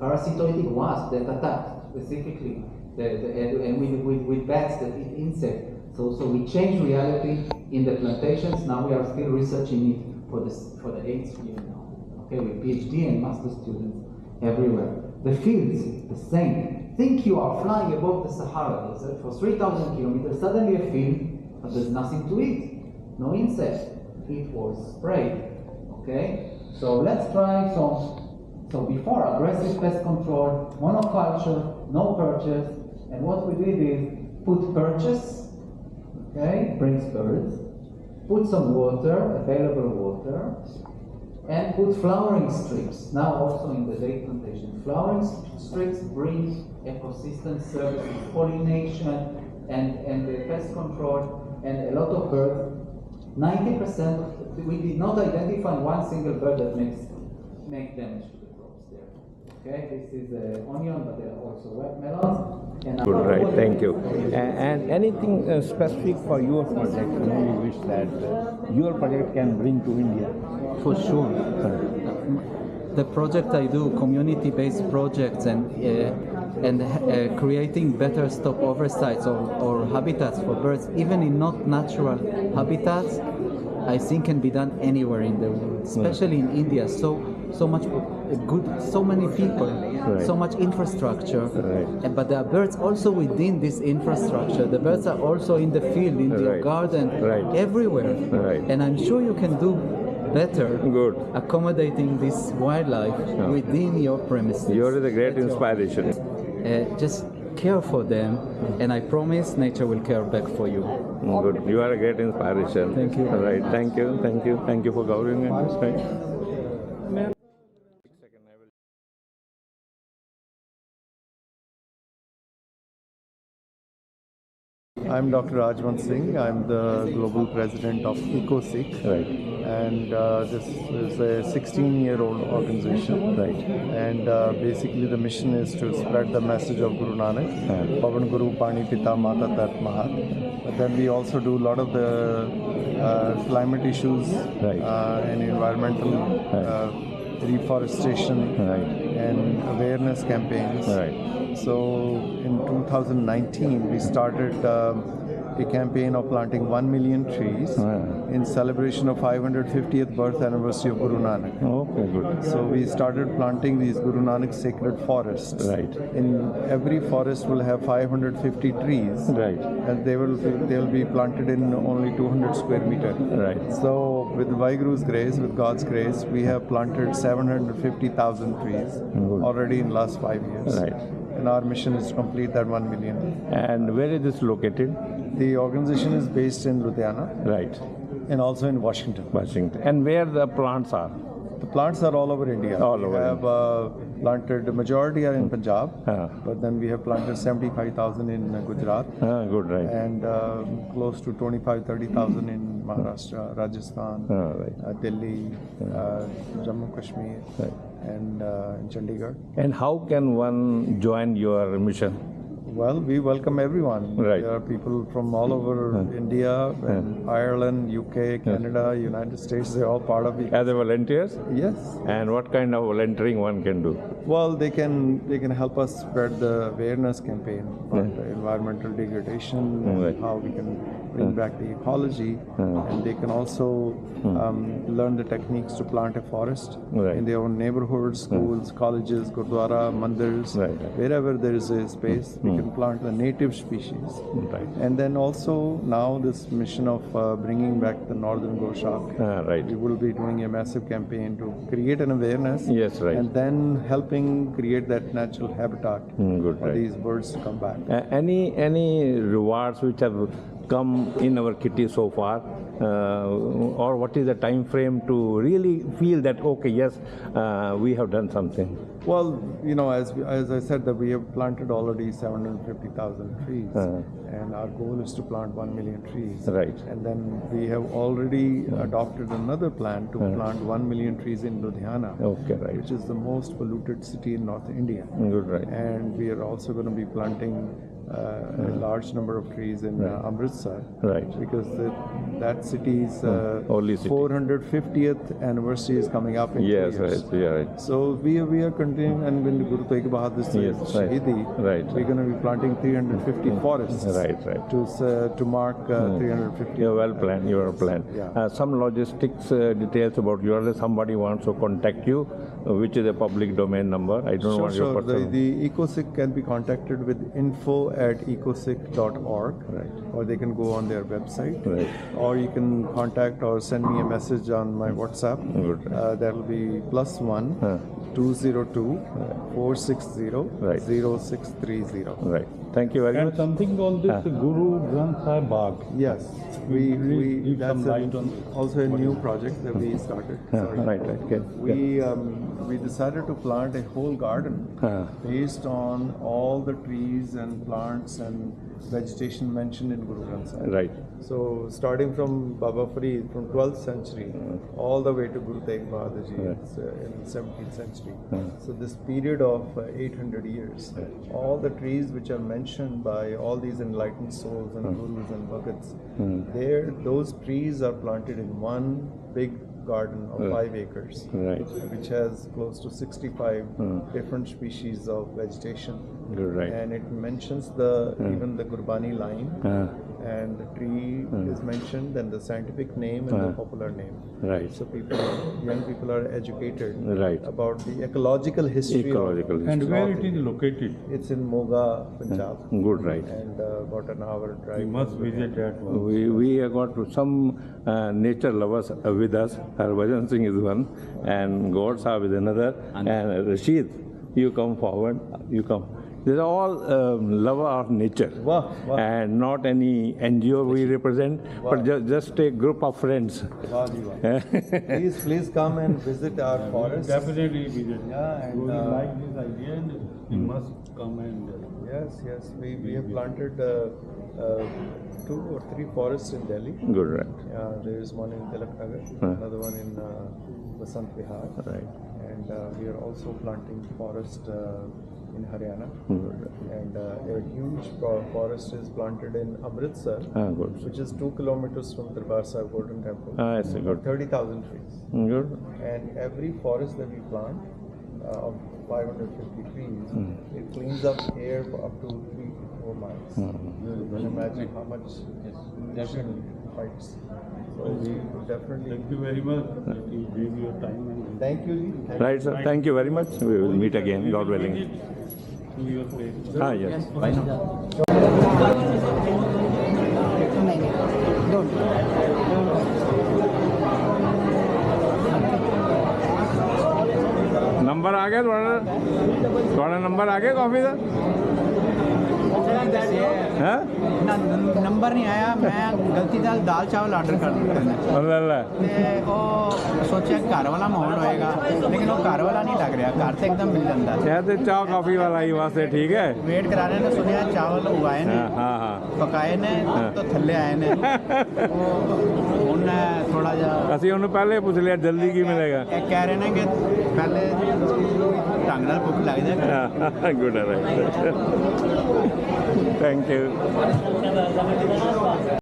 parasitoid wasp that attacked specifically and with bats that eat insects. So we change reality in the plantations. Now we are still researching it for the 8th year now. Okay, with PhD and master students everywhere. The fields, the same. Think you are flying above the Sahara Desert for 3,000 kilometers, suddenly a field, but there's nothing to eat. No insect. It was sprayed. Okay? So let's try some. So before, aggressive pest control, monoculture, no purchase, and what we did is put purchase, okay, brings birds, put some water, available water, and put flowering strips, now also in the date plantation. Flowering strips bring ecosystem services, pollination, and the pest control, and a lot of birds. 90%, we did not identify one single bird that make damage to the crops there. Okay, this is onion, but there are also red melons. And Good, right, thank you. And anything specific for your project, you wish that your project can bring to India? For sure. The project I do, community-based projects and creating better stopover sites or habitats for birds, even in not natural habitats, I think can be done anywhere in the world, especially in India. So much good, so many people, right. So much infrastructure. Right. But there are birds also within this infrastructure. The birds are also in the field, in your garden, everywhere. Right. And I'm sure you can do better accommodating this wildlife within your premises. You're the great inspiration. Just care for them, and I promise nature will care back for you. Good. You are a great inspiration. Thank you. Right. Thank you. Thank you. Thank you for covering us. Right. I'm Dr. Rajwant Singh. I'm the global president of EcoSikh. Right. And this is a 16-year-old organization. Right. And basically the mission is to spread the message of Guru Nanak, Pavan Guru, Pani Pita, Mata Tat Mahat. But then we also do a lot of the climate issues and environmental reforestation and awareness campaigns. So in 2019, we started a campaign of planting 1 million trees in celebration of 550th birth anniversary of Guru Nanak. Okay, good. So we started planting these Guru Nanak sacred forests. Right. In every forest will have 550 trees. Right. And they will be planted in only 200 square meter. Right. So with Vaiguru's grace, with God's grace, we have planted 750,000 trees already in last 5 years. Right. And our mission is to complete that 1 million. And where is this located? The organization is based in Ludhiana. Right. And also in Washington. Washington. And where the plants are? The plants are all over India. All over. We have planted, the majority are in Punjab, but then we have planted 75,000 in Gujarat. Good, right. And close to 25,000-30,000 in Maharashtra, Rajasthan, Delhi, Jammu Kashmir, and in Chandigarh. And how can one join your mission? Well, we welcome everyone. Right. There are people from all over India, and Ireland, UK, Canada, United States. They're all part of it. As a volunteers? Yes. And what kind of volunteering one can do? Well, they can help us spread the awareness campaign on the environmental degradation, and how we can bring back the ecology, and they can also learn the techniques to plant a forest in their own neighborhoods, schools, colleges, gurdwara, mandirs, wherever there is a space, we can plant the native species. And then also now this mission of bringing back the northern goshawk. We will be doing a massive campaign to create an awareness, and then helping create that natural habitat for these birds to come back. Any rewards which have come in our kitty so far, or what is the time frame to really feel that okay, yes, we have done something? Well, you know, as I said, that we have planted already 750,000 trees, and our goal is to plant 1 million trees. Right. And then we have already adopted another plan to plant 1 million trees in Ludhiana, which is the most polluted city in North India. Good, right. And we are also going to be planting a large number of trees in Amritsar. Right. Because that city's Holy city. 450th anniversary is coming up in 2 Yes, years. right. Yeah, right. So we are continuing, and when the Guru Tegh Bahadur's Yes, right. Shahidi, Right. we're going to be planting 350 forests. Right, right. To mark 350. You're well planned. You are planned. Yeah. Some logistics details about yours. Somebody wants to contact you, which is a public domain number. I don't want your Sure. personal. The EcoSick can be contacted with info@ecosick.org, Right. or they can go on their website, Right. or you can contact or send me a message on my WhatsApp. Good. That will be +1 202 460 Right. 0630. Right. Thank you very And much. something on this Guru Granth Sahib Bagh. Yes, we give that's some light on also a new project that we started. Sorry. Right, right. Okay. We decided to plant a whole garden based on all the trees and plants and vegetation mentioned in Guru Granth Sahib. Right. So starting from Baba Farid from 12th century all the way to Guru Tegh Bahadur Ji in 17th century. So this period of 800 years, all the trees which are mentioned by all these enlightened souls and gurus and bhagats, those trees are planted in one big garden of 5 acres, Right. which has close to 65 different species of vegetation. Good. Right. And it mentions even the Gurbani line, and the tree is mentioned, and the scientific name and the popular name. Right. So young people are educated Right. about the ecological history. Ecological And history. where it is located? It's in Moga, Punjab, Good. Right. and about an hour drive. You must visit that one. We have got some nature lovers with us. Harbhajan Singh is one, and God Sahib is another, and Rashid. You come forward. You come. These are all lover of nature, Wah, wah. and not any NGO we represent, but just a group of friends. Wah ji wah. Please come and visit our forest. Definitely visit. Yeah, and, You will like this idea and you must come and Yes. We have planted 2 or 3 forests in Delhi. Good. Right. There is one in Tilak Nagar, another one in Basant Vihar, Right. and we are also planting forest in Haryana. Good. And a huge forest is planted in Amritsar, Good. which is 2 kilometers from Darbar Sahib Golden Temple. It's good. 30,000 trees. Good. And every forest that we plant of 550 trees, it cleans up air for up to 3 to 4 miles. You can imagine how much pollution fights. So we will definitely. thank you very much that you gave your time and Thank you, Ji. Right, sir. Thank you very much. We will meet again, God willing. visit to your place. Yes. Number आ गया थोड़ा number आ गया coffee का हैं number ਨਹੀਂ ਆਇਆ ਮੈਂ ਗਲਤੀ ਨਾਲ ਦਾਲ ਚਾਵਲ ਆਰਡਰ ਕਰ ਦਿੱਤਾ अल्लाह ਤੇ ਉਹ ਸੋਚਿਆ ਘਰ ਵਾਲਾ ਮਾਹੌਲ ਹੋਏਗਾ ਲੇਕਿਨ ਉਹ ਘਰ ਵਾਲਾ ਨਹੀਂ ਲੱਗ ਰਿਹਾ ਘਰ ਤੇ ਇੱਕਦਮ ਮਿਲ ਜਾਂਦਾ यह तो चाह कॉफी वाला ही वास्ते ठीक है ਵੇਟ ਕਰਾ ਰਹੇ ਨੇ ਸੁਣਿਆ ਚਾਵਲ ਉਗਾਏ ਨੇ हाँ हाँ ਪਕਾਏ ਨੇ ਤਾਂ ਥੱਲੇ ਆਏ ਨੇ ਉਹ ਹੁਣ ਥੋੜਾ ਜਿਹਾ ਅਸੀਂ ਉਹਨੂੰ ਪਹਿਲੇ ਪੁੱਛ ਲਿਆ ਜਲਦੀ ਕੀ ਮਿਲੇਗਾ ਇਹ ਕਹਿ ਰਹੇ ਨੇ ਕਿ ਪਹਿਲੇ ਢੰਗ ਨਾਲ ਭੁੱਖ ਲੱਗ ਜਾਏ ਗੁੱਡ ਰਾਈਟ ਥੈਂਕ ਯੂ